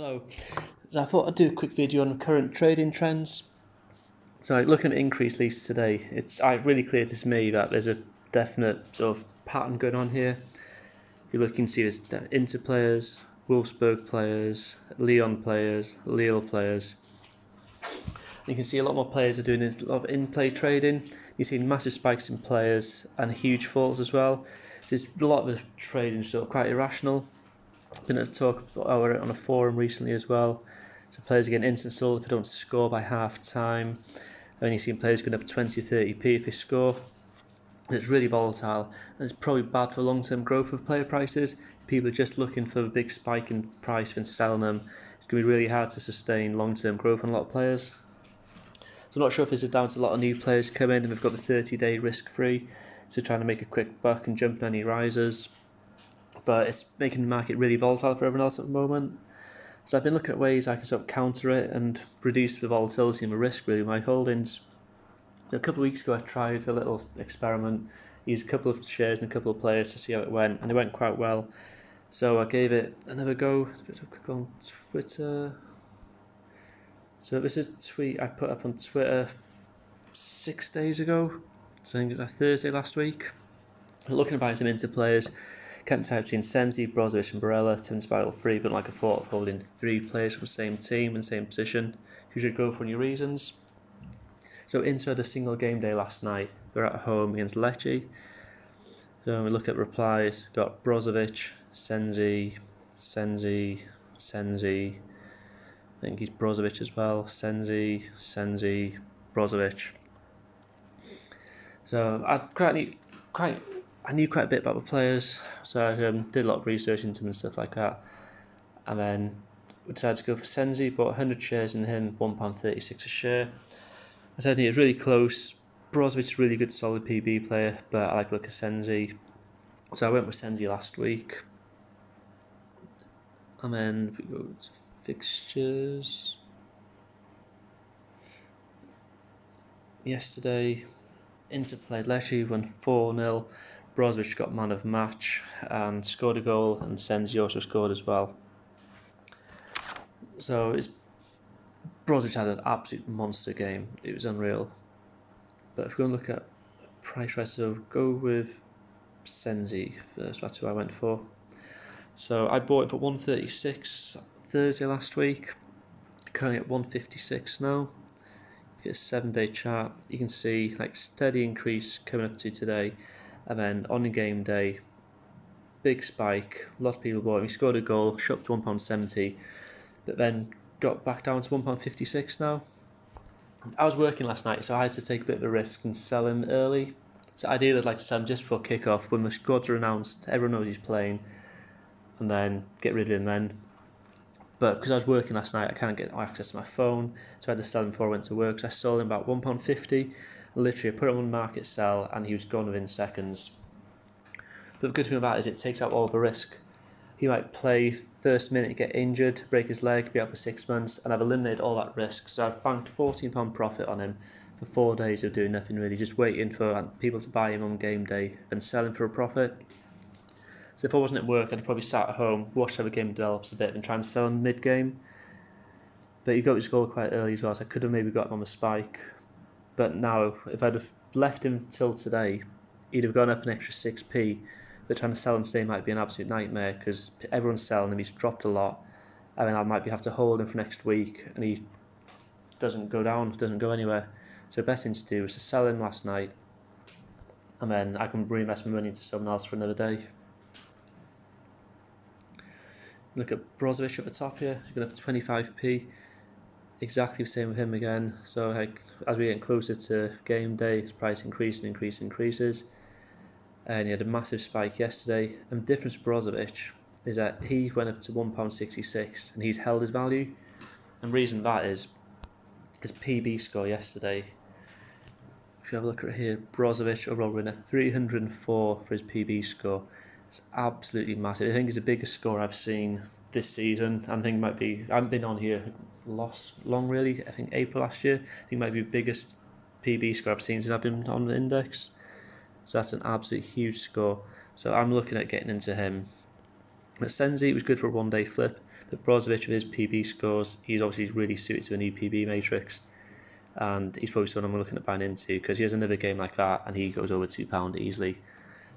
Hello. I thought I'd do a quick video on current trading trends. So looking at increase leads today, it's really clear to me that there's a definite sort of pattern going on here. If you look, you can see there's Inter players, Wolfsburg players, Lyon players, Lille players. You can see a lot more players are doing a lot of in-play trading. You've seen massive spikes in players and huge falls as well. So it's a lot of the trading sort of quite irrational. Been at a talk about it on a forum recently as well. So players are getting instant sold if they don't score by half time. I've only seen players going up 20 or 30p if they score. It's really volatile and it's probably bad for long-term growth of player prices. If people are just looking for a big spike in price and selling them, it's going to be really hard to sustain long-term growth on a lot of players. So I'm not sure if this is down to a lot of new players come in and we've got the 30-day risk-free, so trying to make a quick buck and jump on any risers. But it's making the market really volatile for everyone else at the moment. So I've been looking at ways I can sort of counter it and reduce the volatility and the risk really with my holdings. A couple of weeks ago I tried a little experiment, used a couple of shares and a couple of players to see how it went, and it went quite well. So I gave it another go. Click on Twitter. So this is a tweet I put up on Twitter 6 days ago, so I think it was Thursday last week. Looking at buying some Inter players. Can't decide between Sensi, Brozovic and Barella, Tim Spiral 3, but like I thought of holding 3 players from the same team and same position. You should go for any reasons. So Inter had a single game day last night. They're at home against Lecce. So when we look at replies, we've got Brozovic, Sensi, I think he's Brozovic as well, Sensi, Brozovic. So I knew quite a bit about the players, so I did a lot of research into them and stuff like that. And then we decided to go for Sensi, bought 100 shares in him, £1.36 a share. I think it was really close. Brozovic is a really good solid PB player, but I like to look at Sensi. So I went with Sensi last week. And then we go to fixtures. Yesterday, Inter played Lecce, won 4-0. Brozovic got man of match and scored a goal, and Sensi also scored as well. So Brozovic had an absolute monster game. It was unreal. But if we're going to look at price rise, so go with Sensi first. That's who I went for. So I bought it for 136 Thursday last week. Currently at 156 now. You get a 7-day chart. You can see like steady increase coming up to today. And then on the game day, big spike, a lot of people bought him. He scored a goal, shot up to £1.70, but then got back down to £1.56 now. I was working last night, so I had to take a bit of a risk and sell him early. So ideally I'd like to sell him just before kick-off, when the squads are announced, everyone knows he's playing, and then get rid of him then. But because I was working last night, I can't get access to my phone, so I had to sell him before I went to work. So I sold him about £1.50. Literally, I put him on market sell, and he was gone within seconds. But the good thing about it is it takes out all the risk. He might play first minute, get injured, break his leg, be out for 6 months, and I've eliminated all that risk. So I've banked £14 profit on him for 4 days of doing nothing really, just waiting for people to buy him on game day, then sell him for a profit. So if I wasn't at work, I'd probably sat at home, watch how the game develops a bit, and try and sell him mid-game. But he got his goal quite early as well, so I could have maybe got him on the spike. But now, if I'd have left him till today, he'd have gone up an extra 6p. But trying to sell him today might be an absolute nightmare because everyone's selling him, he's dropped a lot. I mean, I might have to hold him for next week and he doesn't go down, doesn't go anywhere. So the best thing to do is to sell him last night and then I can reinvest my money into someone else for another day. Look at Brozovic at the top here, he's going up 25p. Exactly the same with him again. So as we get closer to game day, his price increases. And he had a massive spike yesterday. And the difference with Brozovic is that he went up to £1.66 and he's held his value. And the reason that is his PB score yesterday. If you have a look at it here, Brozovic overall winner 304 for his PB score. It's absolutely massive. I think it's the biggest score I've seen this season. I think it might be, I haven't been on here long really. I think April last year. I think it might be the biggest PB score I've seen since I've been on the index. So that's an absolute huge score. So I'm looking at getting into him. But Senzi was good for a one-day flip, but Brozovic with his PB scores, he's obviously really suited to a new PB matrix, and he's probably someone I'm looking at buying into because he has another game like that and he goes over £2 easily.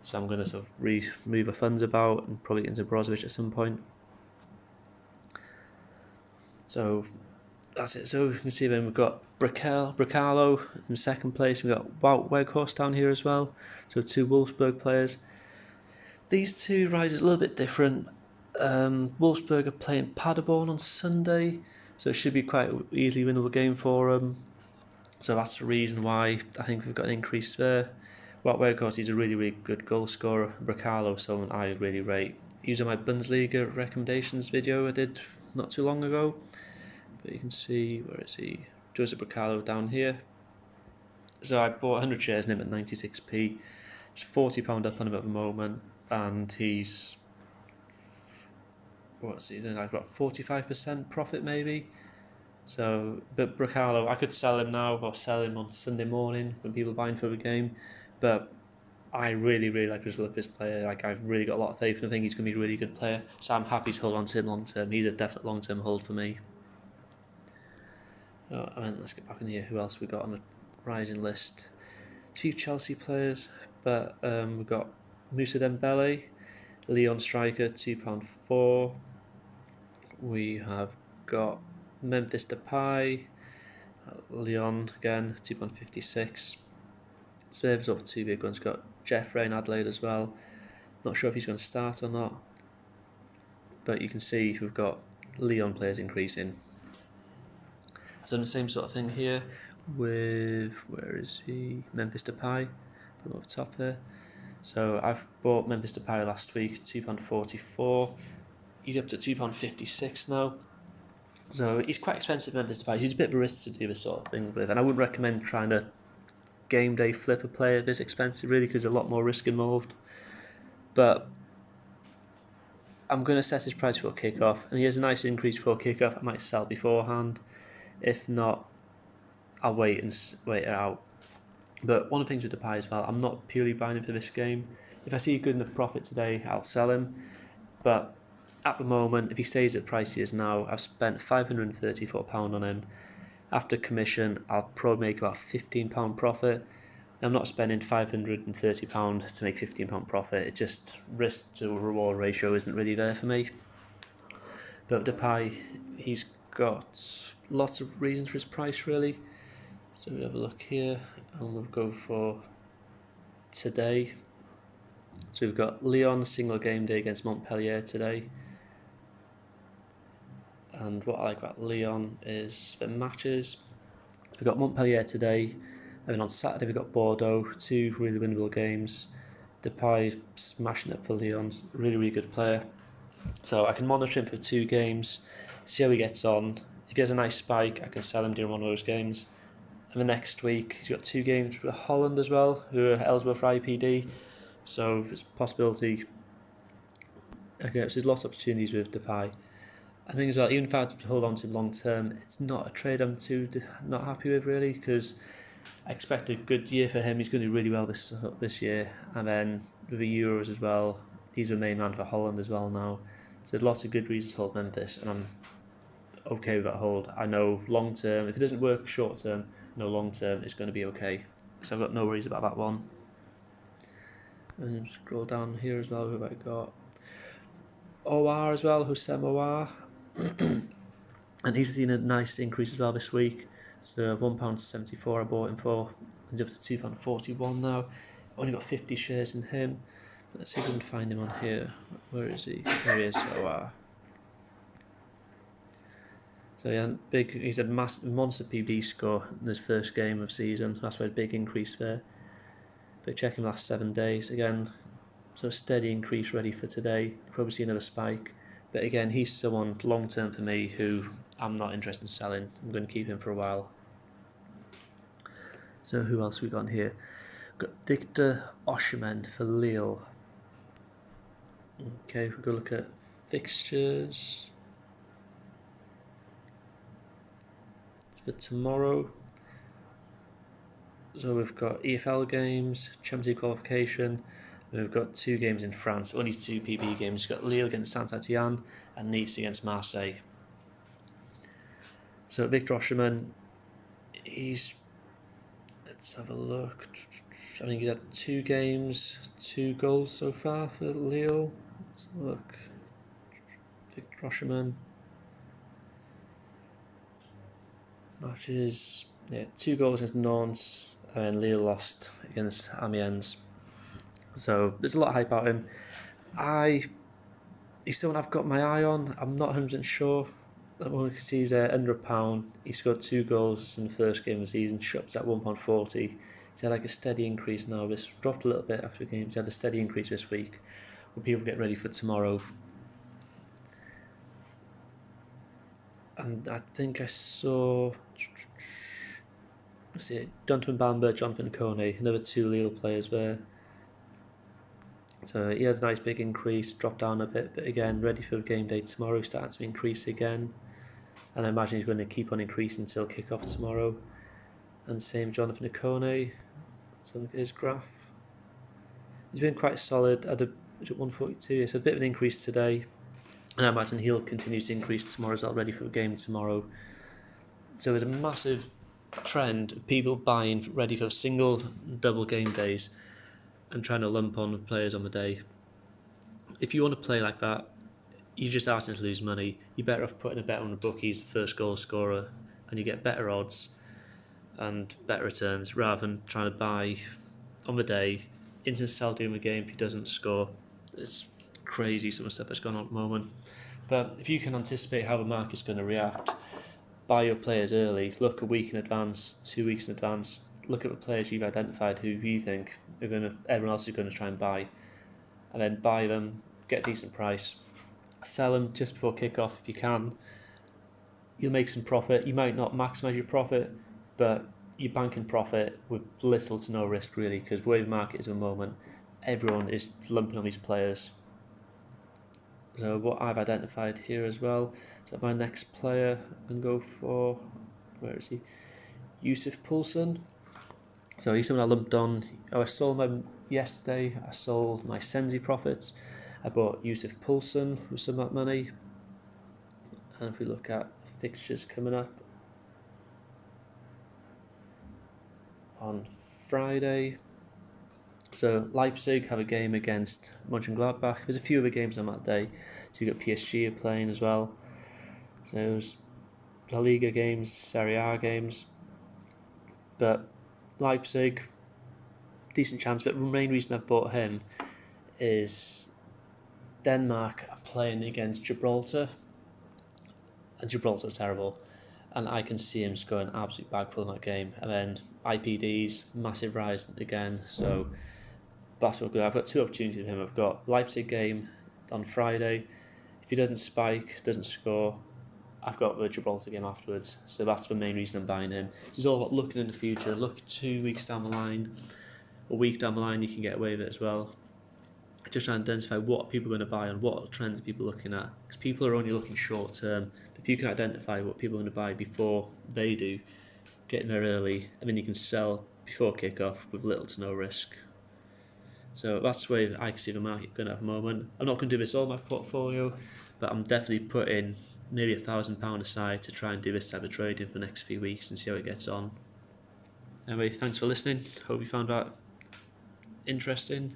So I'm going to sort of move my funds about and probably get into Brozovic at some point. So that's it. So you can see then we've got Bracalo in second place. We've got Wout Weghorst down here as well. So 2 Wolfsburg players. These two rises a little bit different. Wolfsburg are playing Paderborn on Sunday, so it should be quite an easily winnable game for them. So that's the reason why I think we've got an increase there. Wout Weghorst is a really, really good goal scorer. Bracalo, someone I really rate. He was in my Bundesliga recommendations video I did not too long ago. But you can see, where is he? Joseph Bracalo down here. So I bought 100 shares in him at 96p. It's £40 up on him at the moment, and he's, what's he doing? I've got 45% profit maybe. So, but Bracalo, I could sell him now or sell him on Sunday morning when people are buying for the game. But I really, really like to look at this player. Like, I've really got a lot of faith, and I think he's going to be a really good player. So I'm happy to hold on to him long term. He's a definite long term hold for me. Oh, and let's get back in here. Who else we got on the rising list? A few Chelsea players, but we've got Moussa Dembele, Lyon striker, £2.4. We have got Memphis Depay, Lyon again, £2.56. Spurs up 2 big ones. Got Jeffrey in Adelaide as well. Not sure if he's going to start or not, but you can see we've got Lyon players increasing. I've done the same sort of thing here with, where is he? Memphis Depay, put him up top there. So I've bought Memphis Depay last week, £2.44. He's up to £2.56 now. So he's quite expensive, Memphis Depay. He's a bit of a risk to do this sort of thing with, and I wouldn't recommend trying to game day flip a player this expensive really, because there's a lot more risk involved. But I'm going to set his price for kick-off, and he has a nice increase for kick-off. I might sell beforehand. If not, I'll wait it out. But one of the things with Depay as well, I'm not purely buying him for this game. If I see a good enough profit today, I'll sell him. But at the moment, if he stays at the price he is now, I've spent £534 on him. After commission, I'll probably make about £15 profit. I'm not spending £530 to make £15 profit. It just, risk to reward ratio isn't really there for me. But Depay, he's got lots of reasons for his price really. So we have a look here, and we'll go for today. So we've got Lyon single game day against Montpellier today. And what I like about Lyon is the matches. We've got Montpellier today, and then on Saturday we've got Bordeaux, 2 really winnable games. Depay smashing it for Lyon, really, really good player. So I can monitor him for 2 games, see how he gets on. If he has a nice spike, I can sell him during one of those games. And the next week, he's got 2 games with Holland as well, who are eligible for IPD. So there's a possibility. Okay, so there's lots of opportunities with Depay. I think as well, even if I had to hold on to him long term, it's not a trade I'm too not happy with really, because I expect a good year for him. He's going to do really well this year, and then with the Euros as well, he's the main man for Holland as well now. So there's lots of good reasons to hold Memphis, and I'm okay with that hold. I know long term, if it doesn't work short term, I know long term it's going to be okay. So I've got no worries about that one. And scroll down here as well, who have I got? OR as well, Hosem OR. And he's seen a nice increase as well this week. So £1.74 I bought him for. He's up to £2.41 now. Only got 50 shares in him. But let's see if we can find him on here. Where is he? There he is. OR. So yeah, he's a monster PB score in his first game of season. That's why a big increase there. But check him last 7 days again. So a steady increase ready for today. Probably see another spike. But again, he's someone long term for me who I'm not interested in selling. I'm going to keep him for a while. So who else we got in here? We've got Victor Osimhen for Lille. Okay, we'll go look at fixtures for tomorrow. So we've got EFL games, Champions League qualification, We've got 2 games in France, only 2 PB games. We've got Lille against Saint-Étienne and Nice against Marseille. So Victor Osimhen, let's have a look. I think he's had 2 games, 2 goals so far for Lille. Let's have a look. Victor Osimhen. Matches, 2 goals against Nantes, and Lille lost against Amiens. So there's a lot of hype about him. He's someone I've got my eye on. I'm not 100% sure. I want to see he's under £1. He scored 2 goals in the first game of the season. Shops at £1.40. He's had like a steady increase now. This dropped a little bit after the game. He's had a steady increase this week. With people getting ready for tomorrow. And I think I saw, Jonathan Bamber, Jonathan Kone, another 2 Lille players there. So he had a nice big increase, dropped down a bit, but again, ready for game day tomorrow, starting to increase again. And I imagine he's going to keep on increasing until kick-off tomorrow. And same Jonathan Kone. Let's look at his graph. He's been quite solid at 142, so a bit of an increase today. And I imagine he'll continue to increase tomorrow as well, ready for the game tomorrow. So there's a massive trend of people buying ready for single, double game days and trying to lump on players on the day. If you want to play like that, you're just asking to lose money. You're better off putting a bet on the bookies, the first goal scorer, and you get better odds and better returns rather than trying to buy on the day, instant sell during the game if he doesn't score. It's crazy some of the stuff that's going on at the moment. But if you can anticipate how the market's going to react, buy your players early, look a week in advance, 2 weeks in advance, look at the players you've identified who you think everyone else is going to try and buy, and then buy them, get a decent price, sell them just before kick-off if you can. You'll make some profit. You might not maximise your profit, but you're banking profit with little to no risk really, because the way the market is at the moment, everyone is lumping on these players. So what I've identified here as well, so my next player I can go for, where is he? Yusuf Poulsen. So he's someone I lumped on. I sold him yesterday. I sold my Sensi profits. I bought Yusuf Poulsen with some of that money. And if we look at fixtures coming up on Friday, so Leipzig have a game against Mönchengladbach. There's a few other games on that day. So you've got PSG are playing as well. So there's La Liga games, Serie A games. But Leipzig, decent chance. But the main reason I've bought him is Denmark are playing against Gibraltar. And Gibraltar are terrible. And I can see him scoring an absolute bagful in that game. And then IPDs, massive rise again. So that's what good. I've got 2 opportunities with him. I've got Leipzig game on Friday. If he doesn't spike, doesn't score, I've got the Gibraltar game afterwards. So that's the main reason I'm buying him. It's all about looking in the future. Look 2 weeks down the line, a week down the line, you can get away with it as well. Just trying to identify what people are going to buy and what trends are people looking at. Because people are only looking short term. If you can identify what people are going to buy before they do, get in there early, and then you can sell before kick-off with little to no risk. So that's the way I can see the market going at the moment. I'm not going to do this all in my portfolio, but I'm definitely putting maybe £1,000 aside to try and do this type of trading for the next few weeks and see how it gets on. Anyway, thanks for listening. Hope you found that interesting.